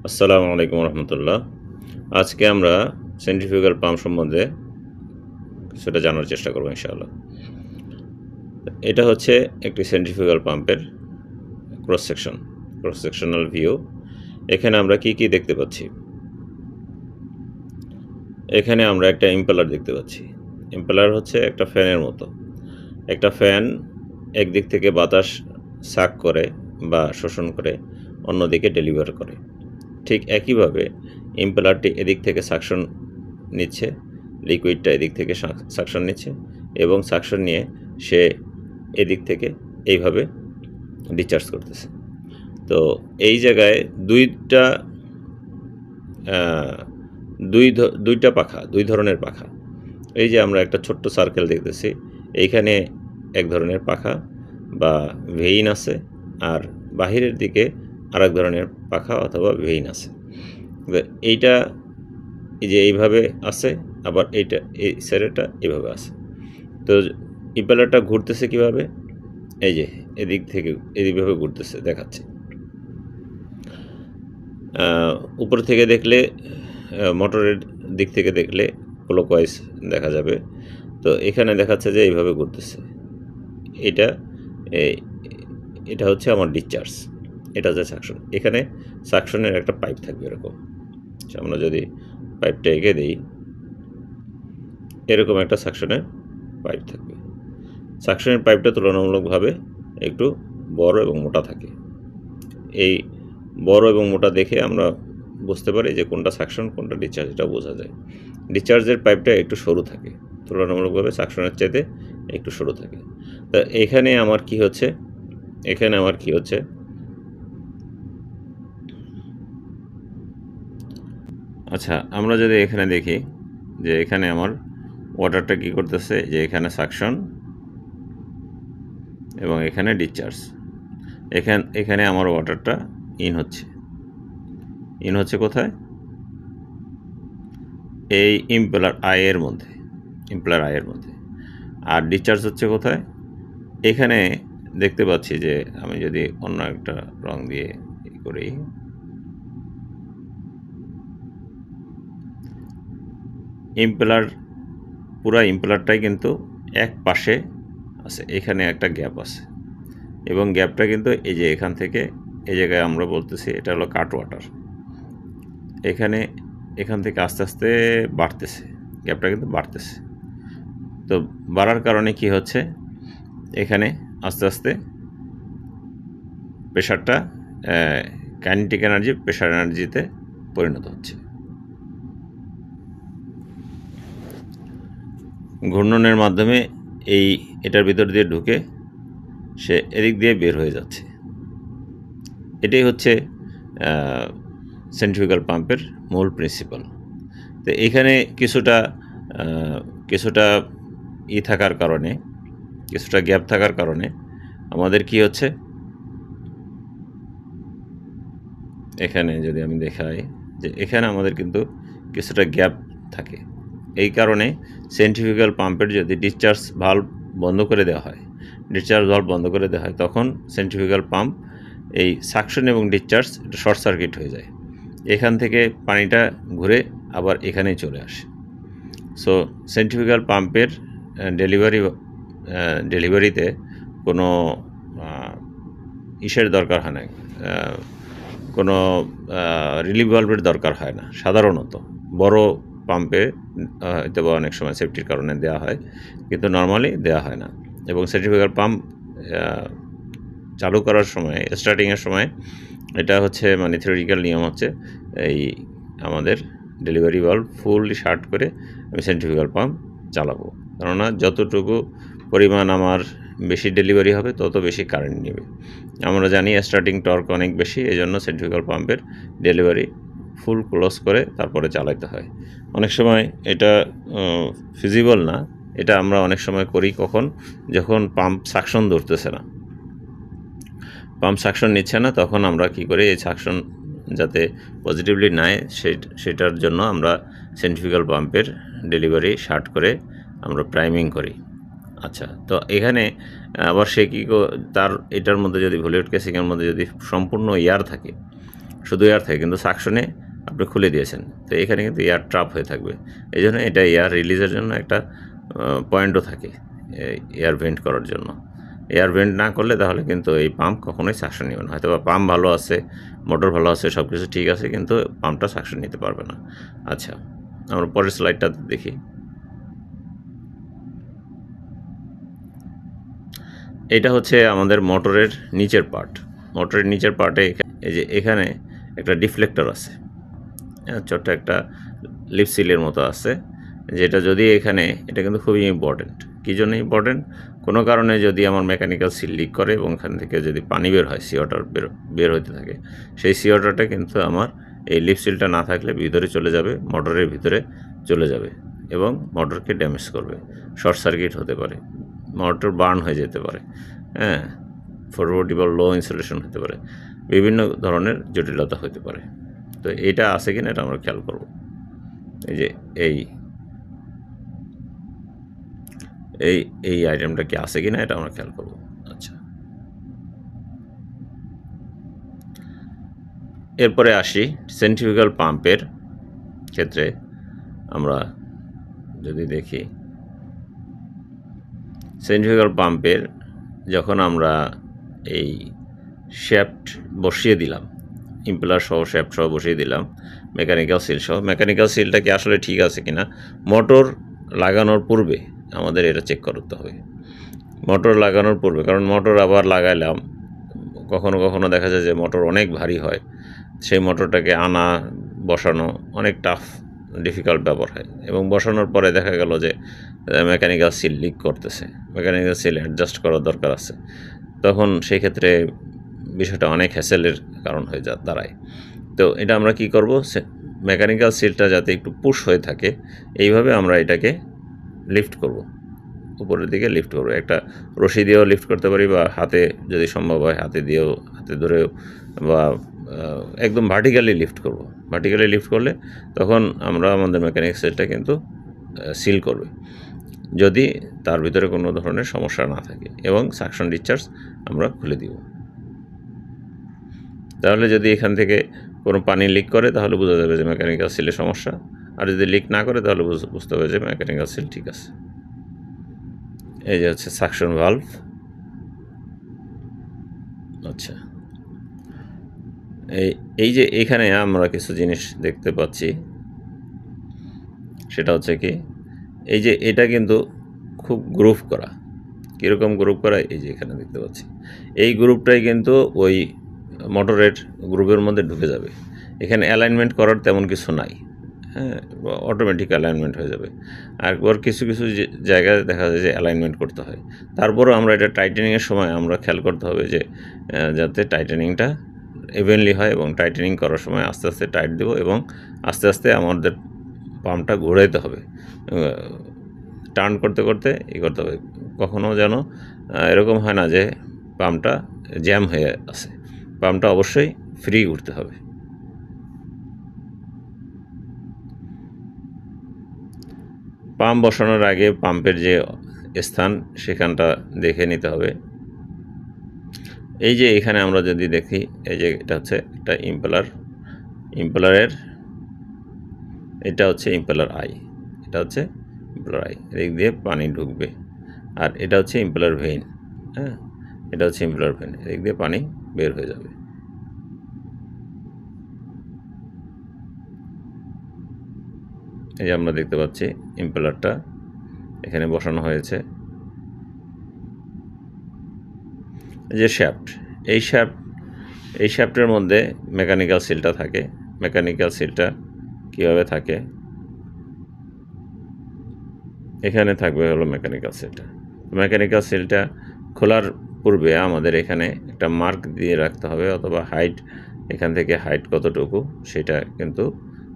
আসসালামু আলাইকুম রহমতুল্লাহ। আজকে আমরা সেন্ট্রিফিউগাল পাম্প সম্বন্ধে সেটা জানার চেষ্টা করব ইনশাআল্লাহ। এটা হচ্ছে একটি সেন্ট্রিফিউগাল পাম্পের ক্রস সেকশনাল ভিউ। এখানে আমরা কি দেখতে পাচ্ছি? এখানে আমরা একটা ইম্পেলার দেখতে পাচ্ছি। ইম্পেলার হচ্ছে একটা ফ্যানের মতো। একটা ফ্যান একদিক থেকে বাতাস সাক করে বা শোষণ করে অন্যদিকে ডেলিভার করে। ঠিক একইভাবে ইম্পেলারটি এদিক থেকে সাকশন নিচ্ছে, লিকুইডটা এদিক থেকে সাকশন নিচ্ছে এবং সাকশন নিয়ে সে এদিক থেকে এইভাবে ডিসচার্জ করতেছে। তো এই জায়গায় দুইটা পাখা, দুই ধরনের পাখা। এই যে আমরা একটা ছোট্ট সার্কেল দেখতেছি, এইখানে এক ধরনের পাখা বা ভেইন আছে, আর বাহিরের দিকে আরেক ধরনের পাখা অথবা ভেইন আছে। এইটা এই যে এইভাবে আছে, আবার এইটা এই সাইডটা এইভাবে আছে। তো ইম্পেলারটা ঘুরতেছে কিভাবে? এই যে এদিক থেকে এদিকভাবে ঘুরতেছে দেখাচ্ছে। উপর থেকে দেখলে মোটরের দিক থেকে দেখলে ক্লকওয়াইজ দেখা যাবে। তো এখানে দেখাচ্ছে যে এইভাবে ঘুরতেছে। এটা এটা হচ্ছে আমার ডিসচার্জ, এটা হচ্ছে সাকশন। এখানে সাকশনের একটা পাইপ থাকবে এরকম। আমরা যদি পাইপটা এঁকে দিই, এরকম একটা সাকশনের পাইপ থাকবে। সাকশনের পাইপটা তুলনামূলকভাবে একটু বড় এবং মোটা থাকে। এই বড় এবং মোটা দেখে আমরা বুঝতে পারি যে কোনটা সাকশন কোনটা ডিসচার্জ, এটা বোঝা যায়। ডিসচার্জের পাইপটা একটু সরু থাকে, তুলনামূলকভাবে সাকশনের চাইতে একটু সরু থাকে। তা এখানে আমার কি হচ্ছে? আচ্ছা, আমরা যদি এখানে দেখি যে এখানে আমার ওয়াটারটা কি করতেছে, যে এখানে সাকশন এবং এখানে ডিসচার্জ। এখানে আমার ওয়াটারটা ইন হচ্ছে কোথায়? এই ইম্পেলার আইয়ের মধ্যে। আর ডিসচার্জ হচ্ছে কোথায়? এখানে দেখতে পাচ্ছি যে আমি যদি অন্য একটা রং দিয়ে করি, পুরা ইম্পেলারটাই কিন্তু এক পাশে আছে, এখানে একটা গ্যাপ আছে এবং গ্যাপটা কিন্তু এই যে এখান থেকে এই জায়গায় আমরা বলতেছি এটা হলো কাট ওয়াটার। এখান থেকে আস্তে আস্তে বাড়তেছে, গ্যাপটা কিন্তু বাড়তেছে। তো বাড়ার কারণে কি হচ্ছে? এখানে আস্তে আস্তে প্রেশারটা কাইনেটিক এনার্জি প্রেশার এনার্জিতে পরিণত হচ্ছে। ঘূর্ণনের মাধ্যমে এটার ভিতর দিয়ে ঢুকে সে এদিক দিয়ে বের হয়ে যাচ্ছে। এটাই হচ্ছে সেন্ট্রিফিউগাল পাম্পের মূল প্রিন্সিপাল। তো এখানে কিছুটা থাকার কারণে, কিছুটা গ্যাপ থাকার কারণে আমাদের কি হচ্ছে? এখানে যদি আমি দেখাই যে এখানে আমাদের কিন্তু কিছুটা গ্যাপ থাকে। এই কারণে সেন্ট্রিফিউগাল পাম্পের যদি ডিসচার্জ ভালভ বন্ধ করে দেওয়া হয়, তখন সেন্ট্রিফিউগাল পাম্প এই সাকশন এবং ডিসচার্জ শর্ট সার্কিট হয়ে যায়। এখান থেকে পানিটা ঘুরে আবার এখানেই চলে আসে। সো সেন্ট্রিফিউগাল পাম্পের ডেলিভারিতে কোনো দরকার হয় না, কোনো রিলিফ ভালভের দরকার হয় না সাধারণত। বড় পাম্পে হয়তো বা অনেক সময় সেফটির কারণে দেওয়া হয়, কিন্তু নর্মালি দেওয়া হয় না। এবং সেন্ট্রিফিউগাল পাম্প চালু করার সময়, স্টার্টিংয়ের সময়, এটা হচ্ছে মানে থিওরিটিক্যাল নিয়ম হচ্ছে এই আমাদের ডেলিভারি ভালভ ফুললি শার্ট করে আমি সেন্ট্রিফিউগাল পাম্প চালাবো। কেননা যতটুকু পরিমাণ আমার বেশি ডেলিভারি হবে তত বেশি কারেন্ট নেবে। আমরা জানি স্টার্টিং টর্ক অনেক বেশি, এই জন্য সেন্ট্রিফিউগাল পাম্পের ডেলিভারি ফুল ক্লোজ করে তারপরে চালাতে হয়। অনেক সময় এটা ফিজিবল না। এটা আমরা অনেক সময় করি কখন? যখন পাম্প সাকশন ধরতেছে না, পাম্প সাকশন নিচ্ছে না, তখন আমরা কি করি? এই সাকশন যাতে পজিটিভলি নেয় সেটার জন্য আমরা সেন্ট্রিফিউগাল পাম্পের ডেলিভারি শার্ট করে আমরা প্রাইমিং করি। আচ্ছা, তো এখানে আবার সে তার এটার মধ্যে যদি ভলিউড কেসিংয়ের মধ্যে যদি সম্পূর্ণ এয়ার থাকে, শুধু এয়ার থাকে, কিন্তু সাকশনে আপনি খুলে দিয়েছেন, তো এখানে কিন্তু এয়ার ট্রাপ হয়ে থাকবে। এই জন্য এটা এয়ার রিলিজের জন্য একটা পয়েন্টও থাকে এয়ার ভেন্ট করার জন্য। এয়ার ভেন্ট না করলে তাহলে কিন্তু এই পাম্প কখনোই সাকশন নেবে না। হয়তো বা পাম্প ভালো আছে, মোটর ভালো আছে, সব কিছু ঠিক আছে, কিন্তু পাম্পটা সাকশন নিতে পারবে না। আচ্ছা, আমরা পরের স্লাইডটা দেখি। এটা হচ্ছে আমাদের মোটরের নিচের পার্ট। মোটরের নিচের পার্টে এই যে এখানে একটা ডিফ্লেক্টর আছে, ছোট্ট একটা লিপ সিলের মতো আছে, যেটা যদি এখানে, এটা কিন্তু খুবই ইম্পর্টেন্ট। কী জন্য ইম্পর্টেন্ট? কোনো কারণে যদি আমার মেকানিক্যাল সিল লিক করে এবং এখান থেকে যদি পানি বের হয়, সি ওয়াটার বের হতে থাকে, সেই সি ওয়াটারটা কিন্তু আমার এই লিপ সিলটা না থাকলে ভিতরে চলে যাবে, মোটরের ভিতরে চলে যাবে এবং মোটরকে ড্যামেজ করবে, শর্ট সার্কিট হতে পারে, মোটর বার্ন হয়ে যেতে পারে, হ্যাঁ, ফরওয়ার্ড বা লো ইনসুলেশন হতে পারে, বিভিন্ন ধরনের জটিলতা হতে পারে। তো এইটা আছে কিনা এটা আমরা খেয়াল করব। এই যে এই আইটেমটা কি আছে কিনা এটা আমরা খেয়াল করব। আচ্ছা, এরপরে আসি সেন্ট্রিফিউগাল পাম্পের ক্ষেত্রে। আমরা যদি দেখি সেন্ট্রিফিউগাল পাম্পের, যখন আমরা এই শ্যাফট বসিয়ে দিলাম, ইম্পেলার সহ শ্যাফট সহ বসিয়ে দিলাম, মেকানিক্যাল সিল সহ, মেকানিক্যাল সিলটা কি আসলে ঠিক আছে কিনা মোটর লাগানোর পূর্বে আমাদের এটা চেক করতে হবে। মোটর লাগানোর পূর্বে, কারণ মোটর আবার লাগাইলাম, কখনো কখনো দেখা যায় যে মোটর অনেক ভারী হয়, সেই মোটরটাকে আনা বসানো অনেক টাফ, ডিফিকাল্ট ব্যাপার হয়, এবং বসানোর পরে দেখা গেল যে মেকানিক্যাল সিল লিক করতেছে, মেকানিক্যাল সিল অ্যাডজাস্ট করার দরকার আছে, তখন সেই ক্ষেত্রে বিষয়টা অনেক হ্যাসেলের কারণ হয়ে দাঁড়ায়। তো এটা আমরা কি করব, মেকানিক্যাল সিলটা যাতে একটু পুশ হয়ে থাকে, এইভাবে আমরা এটাকে লিফট করব, উপরের দিকে লিফট করবো। একটা রশি দিয়েও লিফট করতে পারি, বা হাতে যদি সম্ভব হয় হাতে দিয়েও, হাতে ধরেও, বা একদম ভার্টিক্যালি লিফট করব। ভার্টিক্যালি লিফট করলে তখন আমরা আমাদের মেকানিক সেলটা কিন্তু সিল করবে, যদি তার ভিতরে কোনো ধরনের সমস্যা না থাকে, এবং সাকশন ডিসচার্জ আমরা খুলে দিব। তাহলে যদি এখান থেকে কোনো পানি লিক করে তাহলে বোঝা যাবে যে মেকানিক্যাল সিলের সমস্যা, আর যদি লিক না করে তাহলে বুঝতে হবে যে মেকানিক্যাল সিল ঠিক আছে। এই যে হচ্ছে সাকশন ভালভ। আচ্ছা, এই যে এখানে আমরা কিছু জিনিস দেখতে পাচ্ছি, সেটা হচ্ছে কি, এই যে এটা কিন্তু খুব গ্রুপ করা। কীরকম গ্রুপ করা? এই যে এখানে দেখতে পাচ্ছি, এই গ্রুপটাই কিন্তু ওই মোটরের গ্রুপের মধ্যে ঢুকে যাবে। এখানে অ্যালাইনমেন্ট করার তেমন কিছু নাই, হ্যাঁ, অটোমেটিক অ্যালাইনমেন্ট হয়ে যাবে। আর কিছু কিছু জায়গায় দেখা যায় যে অ্যালাইনমেন্ট করতে হয়। তারপরেও আমরা এটা টাইটেনিংয়ের সময় আমরা খেয়াল করতে হবে যে যাতে টাইটেনিংটা ইভেনলি হয়, এবং টাইটেনিং করার সময় আস্তে আস্তে টাইট দেবো, এবং আস্তে আস্তে আমাদের পাম্পটা ঘোরাইতে হবে, টার্ন করতে করতে করতে হবে। কখনও যেন এরকম হয় না যে পাম্পটা জ্যাম হয়ে আছে, পাম্পটা অবশ্যই ফ্রি ঘুরতে হবে। পাম্প বসানোর আগে পাম্পের যে স্থান সেখানটা দেখে নিতে হবে। এই যে এখানে আমরা যদি দেখি, এই যে এটা হচ্ছে একটা ইম্পেলারের এটা হচ্ছে ইম্পেলার আই, এটা হচ্ছে ইম্পেলার আই, এদিক দিয়ে পানি ঢুকবে। আর এটা হচ্ছে ইম্পেলার ভেইন, হ্যাঁ, এটা হচ্ছে ইম্পেলার ভেইন, এদিক দিয়ে পানি বের হয়ে যাবে। এই যে আমরা দেখতে পাচ্ছি ইম্পেলারটা এখানে বসানো হয়েছে। যে শ্যাফট, এই শ্যাফটের মধ্যে মেকানিক্যাল সিলটা থাকে। মেকানিক্যাল সিলটা কীভাবে থাকে, এখানে থাকবে হলো মেকানিক্যাল সিলটা। মেকানিক্যাল সিলটা খোলার পূর্বে আমাদের এখানে একটা মার্ক দিয়ে রাখতে হবে, অথবা হাইট, এখান থেকে হাইট কতটুকু সেটা কিন্তু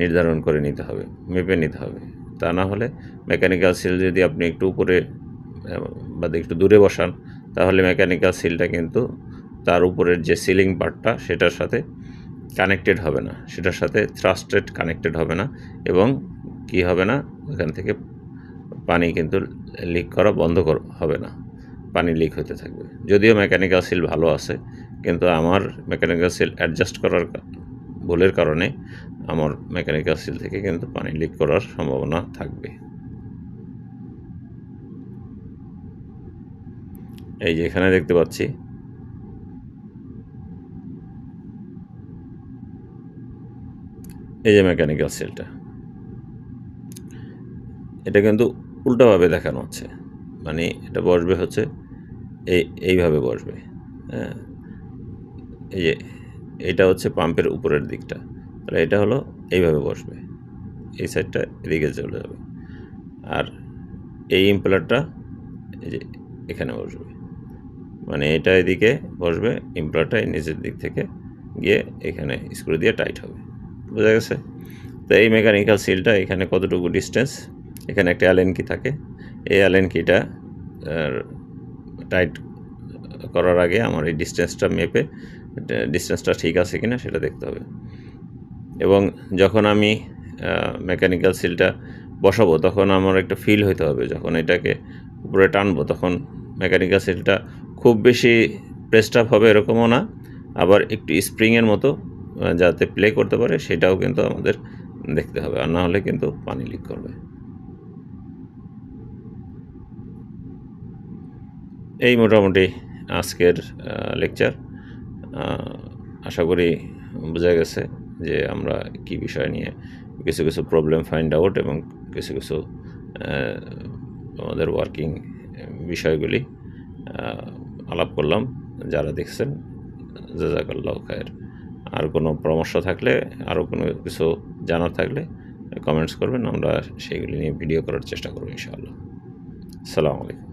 নির্ধারণ করে নিতে হবে, মেপে নিতে হবে। তা না হলে মেকানিক্যাল সিল যদি আপনি একটু উপরে বা একটু দূরে বসান, তাহলে মেকানিক্যাল সিলটা কিন্তু তার উপরের যে সিলিং পার্টটা সেটার সাথে কানেক্টেড হবে না, সেটার সাথে থ্রাস্টেড কানেক্টেড হবে না, এবং কি হবে না, ওখান থেকে পানি কিন্তু লিক করা বন্ধ হবে না, পানি লিক হতে থাকবে। যদিও মেকানিক্যাল সিল ভালো আছে, কিন্তু আমার মেকানিক্যাল সিল অ্যাডজাস্ট করার ভুলের কারণে আমার মেকানিক্যাল সিল থেকে কিন্তু পানি লিক করার সম্ভাবনা থাকবে। এই যে এখানে দেখতে পাচ্ছি এই যে মেকানিক্যাল সিলটা, এটা কিন্তু উল্টাভাবে দেখানো হচ্ছে, মানে এটা বসবে হচ্ছে এইভাবে বসবে। হ্যাঁ, এই যে এটা হচ্ছে পাম্পের উপরের দিকটা, তাহলে এটা হলো এইভাবে বসবে, এই সাইডটা এদিকে চলে যাবে, আর এই ইম্পেলারটা এই যে এখানে বসবে, মানে এটা এদিকে বসবে, ইম্পেলারটা এই নিচের দিক থেকে গিয়ে এখানে স্ক্রু দিয়ে টাইট হবে। বোঝা গেছে? তো এই মেকানিক্যাল সিলটা এখানে কতটুকু ডিস্টেন্স, এখানে একটা অ্যালেন কি থাকে, এই অ্যালেন কিটা টাইট করার আগে আমার এই ডিস্টেন্সটা মেপে ডিস্টেন্সটা ঠিক আছে কিনা সেটা দেখতে হবে। এবং যখন আমি মেকানিক্যাল সিলটা বসাবো তখন আমার একটা ফিল হতে হবে, যখন এটাকে উপরে টানবো তখন মেকানিক্যাল সিলটা খুব বেশি প্রেসড আপ হবে এরকমও না, আবার একটু স্প্রিংয়ের মতো যাতে প্লে করতে পারে সেটাও কিন্তু আমাদের দেখতে হবে, আর না হলে কিন্তু পানি লিক করবে। এই মোটামুটি আজকের লেকচার। আশা করি বোঝা গেছে যে আমরা কি বিষয় নিয়ে কিছু কিছু প্রবলেম ফাইন্ড আউট এবং কিছু কিছু আমাদের ওয়ার্কিং বিষয়গুলি আলাপ করলাম। যারা দেখছেন জাযাকাল্লাহু খায়ের। আর কোনো পরামর্শ থাকলে, আরও কোনো কিছু জানার থাকলে কমেন্টস করবেন, আমরা সেইগুলি নিয়ে ভিডিও করার চেষ্টা করব ইনশাআল্লাহ। আসসালামু আলাইকুম।